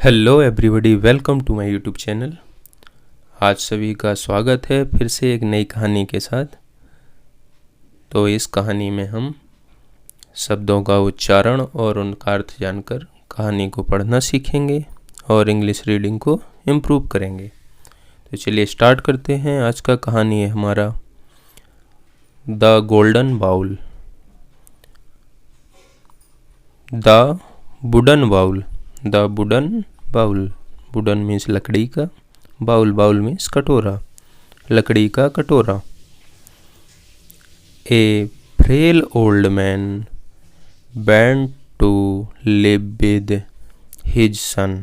Hello everybody, welcome to my YouTube channel. आज सभी का स्वागत है फिर से एक नई कहानी के साथ। तो इस कहानी में हम शब्दों का उच्चारण और उनका अर्थ जानकर कहानी को पढ़ना सीखेंगे और इंग्लिश रीडिंग को इम्प्रूव करेंगे। तो चलिए स्टार्ट करते हैं। आज का कहानी है हमारा the golden bowl. The wooden bowl. The wooden bowl. Wooden means लकड़ी का, बाउल बाउल मीन्स कटोरा, लकड़ी का कटोरा। A frail old man went to live with his son।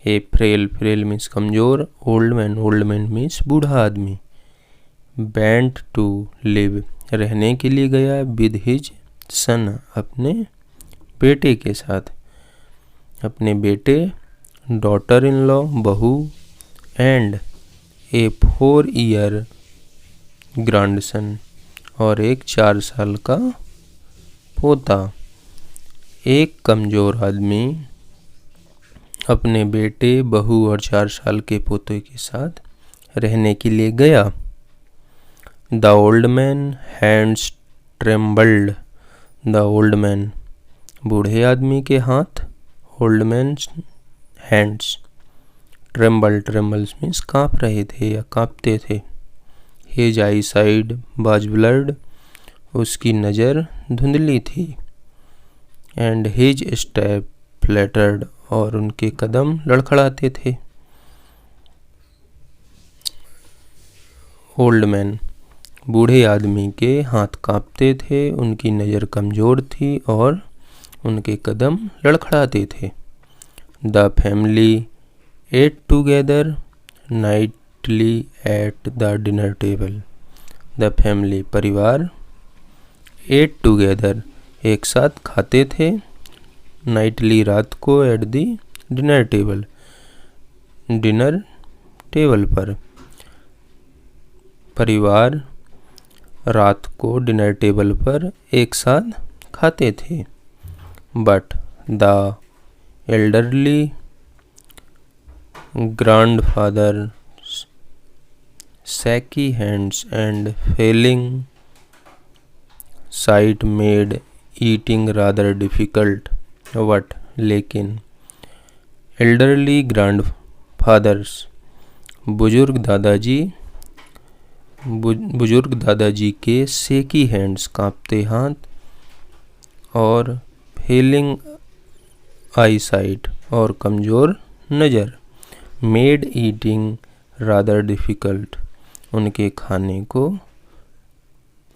A frail means कमजोर, ओल्ड मैन मीन्स बूढ़ा आदमी। went to live रहने के लिए गया, with his son अपने बेटे के साथ। अपने बेटे, डॉटर इन लॉ बहू, एंड ए 4-year ग्रैंडसन और एक 4 साल का पोता। एक कमजोर आदमी अपने बेटे, बहू और 4 साल के पोते के साथ रहने के लिए गया। The old man hands trembled. The old man बूढ़े आदमी के हाथ, old man hands, trembles means काँप रहे थे या काँपते थे। His I side was blurred उसकी नज़र धुंधली थी। एंड हिज स्टेप फ्लैटर्ड और उनके कदम लड़खड़ाते थे। ओल्ड मैन बूढ़े आदमी के हाथ काँपते थे, उनकी नज़र कमज़ोर थी और उनके कदम लड़खड़ाते थे। The family at together Knightley at the dinner table. The family परिवार, एट टुगेदर एक साथ खाते थे, नाइटली रात को, at the dinner table dinner table पर। परिवार रात को डिनर टेबल पर एक साथ खाते थे। But the elderly grandfather shaky hands and failing sight made eating rather difficult। But लेकिन elderly grandfathers बुजुर्ग दादाजी के shaky hands कांपते हाथ और फेलिंग आई साइट और कमज़ोर नज़र, मेड ईटिंग रादर डिफ़िकल्ट उनके खाने को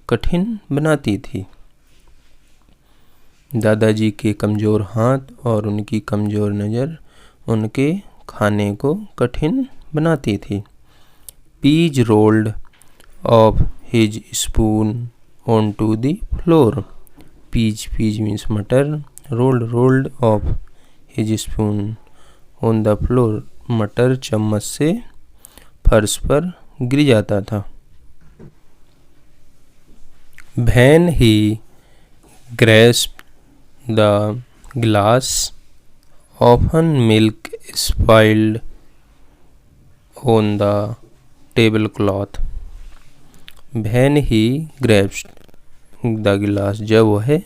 कठिन बनाती थी। दादाजी के कमज़ोर हाथ और उनकी कमज़ोर नज़र उनके खाने को कठिन बनाती थी। Peas rolled off his spoon on to the floor. Peas means मटर, rolled off his spoon on the floor मटर चम्मच से फर्श पर गिर जाता था। When he grasped the glass often milk spilled on the table cloth. When he grasped the गिलास जब वह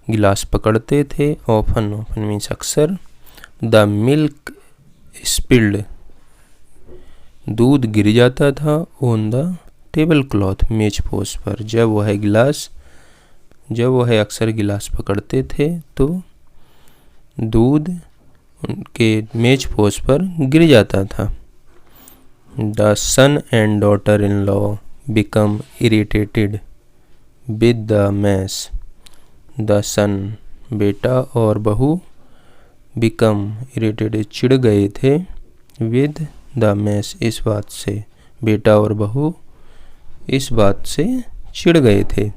गिलास पकड़ते थे, ऑफन मीन्स अक्सर, द मिल्क स्पिल्ड दूध गिर जाता था, ऑन द टेबल क्लॉथ मेजपोश पर। जब वह अक्सर गिलास पकड़ते थे तो दूध उनके मेजपोश पर गिर जाता था। The son and daughter in law become irritated with the mess. The son बेटा और बहू, बिकम इरिटेटेड चिढ़ गए थे, विद द मैस इस बात से, बेटा और बहू इस बात से चिढ़ गए थे।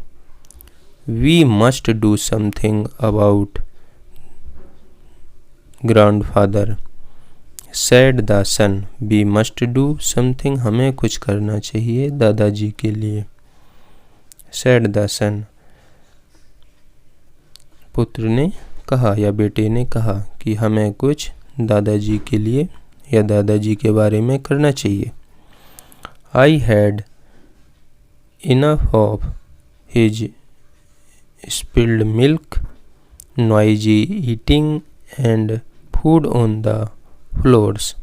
We must do something about grandfather said the son. We must do something हमें कुछ करना चाहिए दादाजी के लिए। सेड द सन पुत्र ने कहा या बेटे ने कहा कि हमें कुछ दादाजी के लिए या दादाजी के बारे में करना चाहिए। I had enough of his spilled milk, noisy eating and food on the floors.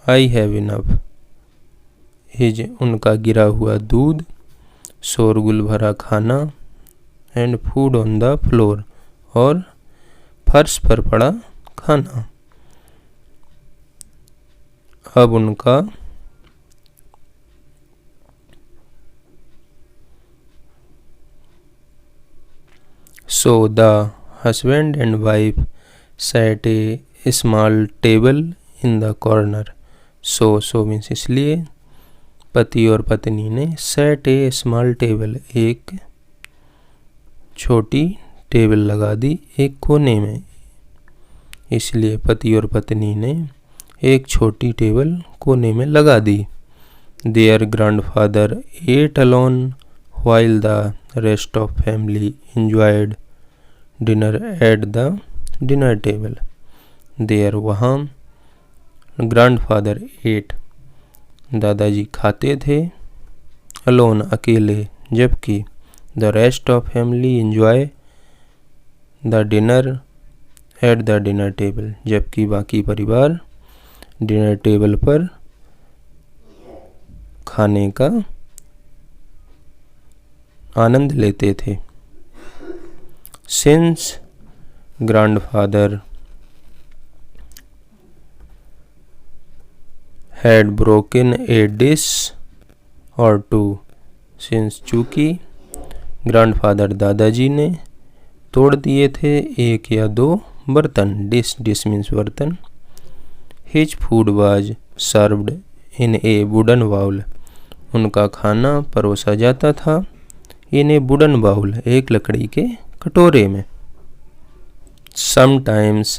I have enough his उनका गिरा हुआ दूध, शोरगुल भरा खाना, and food on the floor और फर्श पर पड़ा खाना। अब उनका So the husband and wife sat a small table in the corner. So means इसलिए पति और पत्नी ने sat a small table एक छोटी टेबल लगा दी एक कोने में। इसलिए पति और पत्नी ने एक छोटी टेबल कोने में लगा दी। Their grandfather ate alone while the rest of family enjoyed dinner at the dinner table. There वहाँ grandfather ate दादाजी खाते थे alone अकेले, जबकि the rest of family enjoy the dinner at the dinner table, जबकि बाकी परिवार डिनर टेबल पर खाने का आनंद लेते थे। Since grandfather had broken a dish or two, since चूँकि grandfather दादाजी ने तोड़ दिए थे एक या दो बर्तन, dish means बर्तन। His food was served in a wooden bowl, उनका खाना परोसा जाता था in a wooden bowl, एक लकड़ी के कटोरे में। Sometimes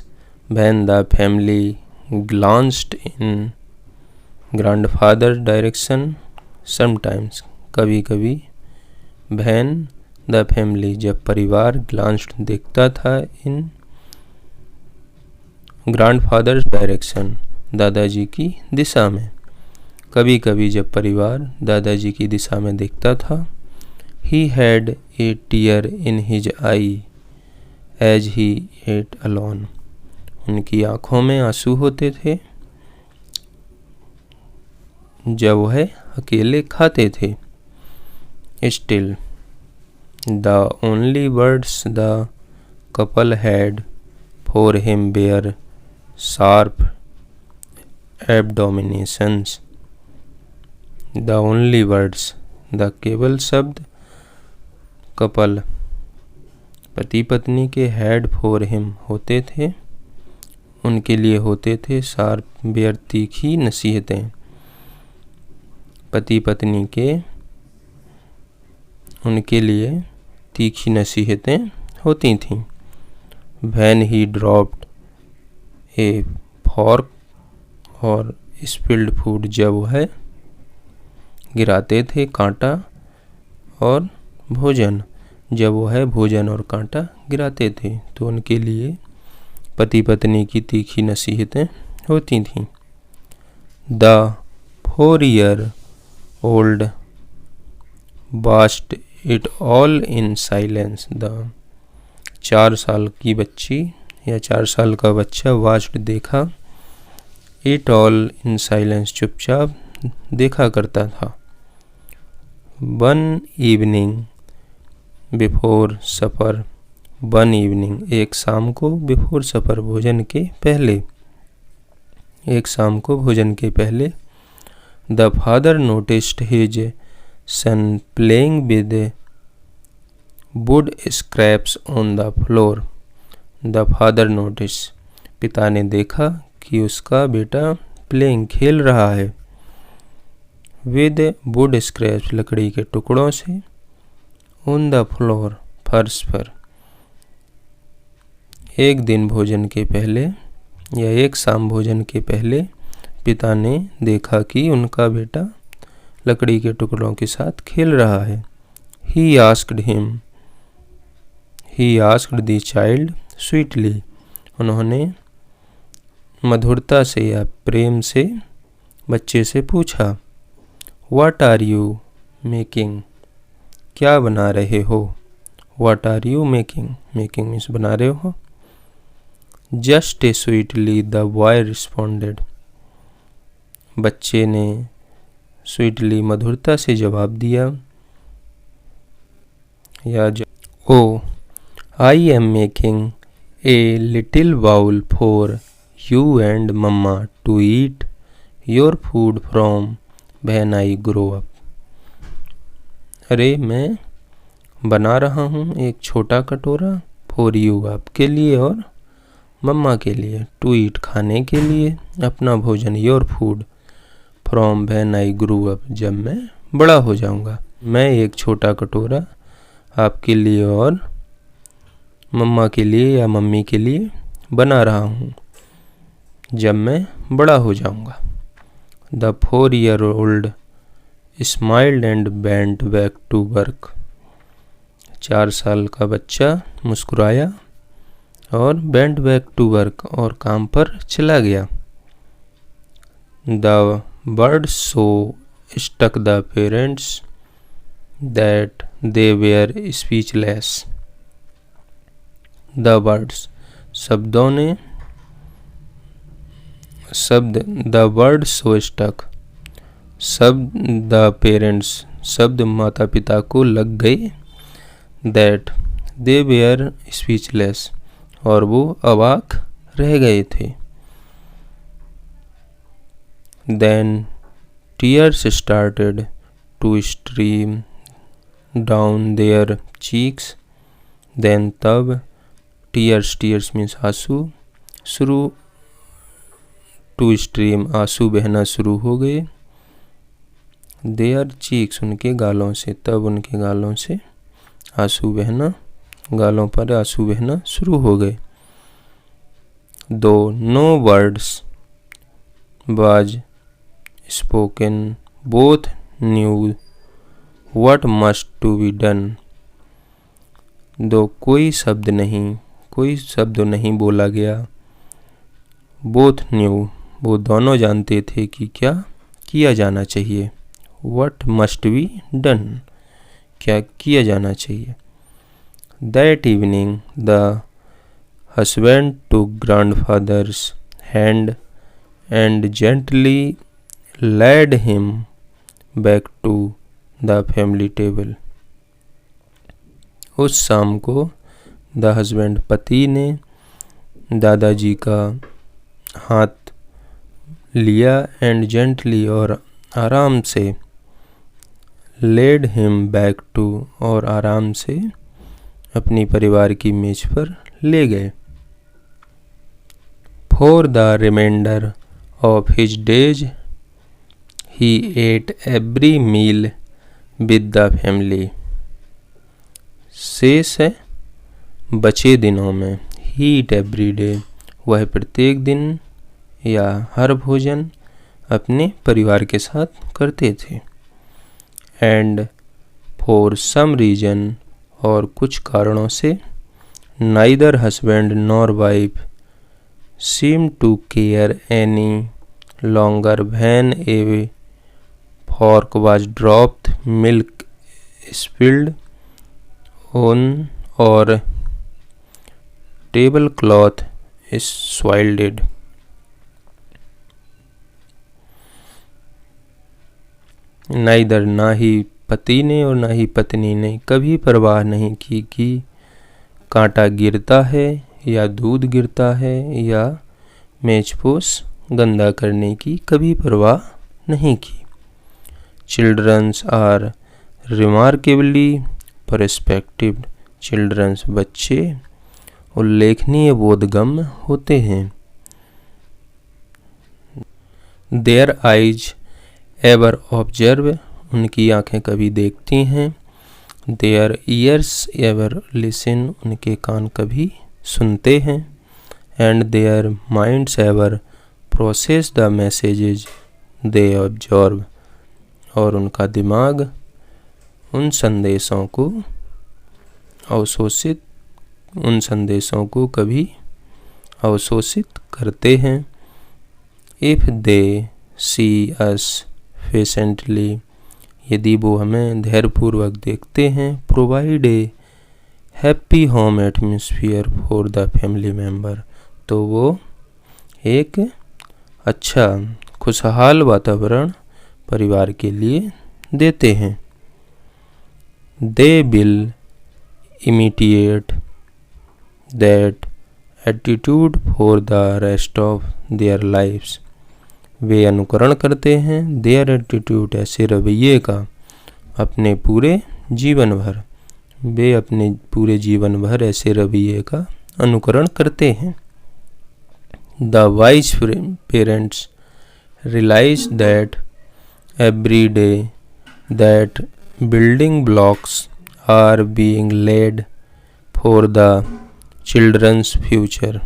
when the family glanced in grandfather's direction, sometimes कभी कभी when the family जब परिवार glanced देखता था in grandfather's direction दादाजी की दिशा में, कभी कभी जब परिवार दादाजी की दिशा में देखता था। He had a tear in his eye as he ate alone, उनकी आँखों में आंसू होते थे जब वह अकेले खाते थे। Still, the only words the couple had for him were sharp abominations. The only words, the केवल शब्द कपल पति पत्नी के हैड फॉर हिम होते थे, उनके लिए होते थे शार्प बेयर तीखी नसीहतें। पति पत्नी के उनके लिए तीखी नसीहतें होती थीं। When he dropped a fork और spilled food, जब वह गिराते थे कांटा और भोजन, जब वह भोजन और कांटा गिराते थे तो उनके लिए पति पत्नी की तीखी नसीहतें होती थीं। The 4-year-old watched it all in silence. The 4 साल की बच्ची या 4 साल का बच्चा watched देखा, it all in silence चुपचाप देखा करता था। One evening बिफोर सफ़र, वन इवनिंग एक शाम को, बिफोर सफ़र भोजन के पहले, एक शाम को भोजन के पहले। The father noticed his son playing with would scraps on the floor. The father notice पिता ने देखा कि उसका बेटा प्लेइंग खेल रहा है विद वुड स्क्रैप्स लकड़ी के टुकड़ों से, ऑन द फ्लोर फर्श पर। एक दिन भोजन के पहले या एक शाम भोजन के पहले पिता ने देखा कि उनका बेटा लकड़ी के टुकड़ों के साथ खेल रहा है। He asked the child sweetly, उन्होंने मधुरता से या प्रेम से बच्चे से पूछा, व्हाट आर यू मेकिंग, क्या बना रहे हो। What are you making, making means बना रहे हो। Just a sweetly the boy responded, बच्चे ने स्वीटली मधुरता से जवाब दिया, oh I am making a little bowl for you and mamma to eat your food from when I grow up. अरे मैं बना रहा हूँ एक छोटा कटोरा फॉर यू, आपके लिए और मम्मा के लिए, टू ईट खाने के लिए अपना भोजन, your food from when I grow up, जब मैं बड़ा हो जाऊँगा। मैं एक छोटा कटोरा आपके लिए और मम्मा के लिए या मम्मी के लिए बना रहा हूँ जब मैं बड़ा हो जाऊँगा। The 4-year-old smiled and bent back to work, 4 साल का बच्चा मुस्कुराया और बेंट बैक टू वर्क, और काम पर चला गया। The bird so stuck the parents that they were speechless. The birds, शब्दों ने, शब्द द बर्ड सो स्टक, शब्द द पेरेंट्स, शब्द माता पिता को लग गए, दैट दे वेयर स्पीचलेस, और वो अवाक रह गए थे। Then tears started to stream down their cheeks, then तब, टीयर्स, टीयर्स मीन्स आंसू, शुरू, टू स्ट्रीम आंसू बहना शुरू हो गए, देयर चीक्स उनके गालों से, तब उनके गालों से आंसू बहना, गालों पर आंसू बहना शुरू हो गए। Though no words was spoken both knew what must to be done, दो कोई शब्द नहीं बोला गया, बोथ न्यू वो दोनों जानते थे कि क्या किया जाना चाहिए, व्हाट मस्ट बी डन क्या किया जाना चाहिए। That evening the husband took grandfather's hand and gently led him back to the family table. उस शाम को द हस्बैंड पति ने दादाजी का हाथ लिया एंड जेंटली और आराम से, लेड हिम बैक टू और आराम से अपनी परिवार की मेज पर ले गए। For the reminder of his days he ate every meal with the family. शेष है बचे दिनों में, ही ईट एवरी डे वह प्रत्येक दिन या हर भोजन अपने परिवार के साथ करते थे। एंड फॉर सम रीजन और कुछ कारणों से, neither husband nor wife seem to care any longer when a fork was dropped, milk spilled on or tablecloth soiled. Neither ना ही पति ने और ना ही पत्नी ने कभी परवाह नहीं की कि कांटा गिरता है या दूध गिरता है या मेजपोश गंदा करने की कभी परवाह नहीं की। Childrens are remarkably perspective, childrens बच्चे उल्लेखनीय बोधगम्य होते हैं। देयर आइज एवर ऑब्जर्व, उनकी आंखें कभी देखती हैं। देयर ईयर्स एवर लिसन, उनके कान कभी सुनते हैं। And their minds ever process the messages they observe, और उनका दिमाग उन संदेशों को कभी अवशोषित करते हैं। If they C us patiently, यदि वो हमें धैर्यपूर्वक देखते हैं। Provide a happy home atmosphere for the family member, तो वो एक अच्छा खुशहाल वातावरण परिवार के लिए देते हैं। They will imitate that attitude for the rest of their lifes, वे अनुकरण करते हैं देयर एटीट्यूड, ऐसे रवैये का अपने पूरे जीवन भर, वे अपने पूरे जीवन भर ऐसे रवैये का अनुकरण करते हैं। The wise parents realise that every day that building blocks are being laid for the childrens future,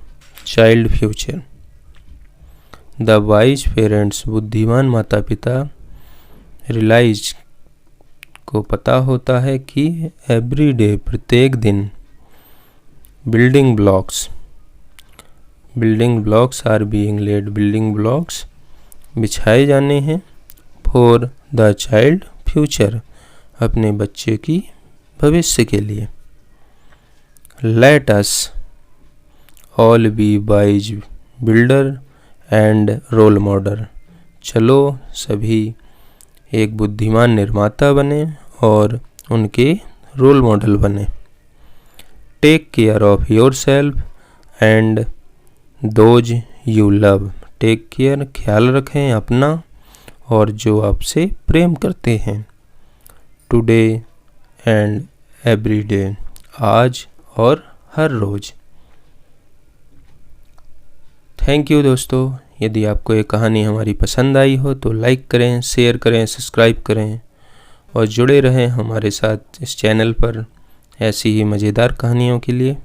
child future. The wise parents, बुद्धिमान माता पिता, रियलाइज को पता होता है कि एवरी डे, प्रत्येक दिन, building blocks are being laid, building blocks बिछाए जाने हैं फॉर द चाइल्ड फ्यूचर, अपने बच्चे की भविष्य के लिए। Let us all be wise builder and role model, चलो सभी एक बुद्धिमान निर्माता बने और उनके रोल मॉडल बने। Take care of yourself and those you love, take care, ख्याल रखें अपना और जो आपसे प्रेम करते हैं। टुडे एंड एवरी डे, आज और हर रोज। थैंक यू दोस्तों। यदि आपको ये कहानी हमारी पसंद आई हो तो लाइक करें, शेयर करें, सब्सक्राइब करें और जुड़े रहें हमारे साथ इस चैनल पर ऐसी ही मज़ेदार कहानियों के लिए।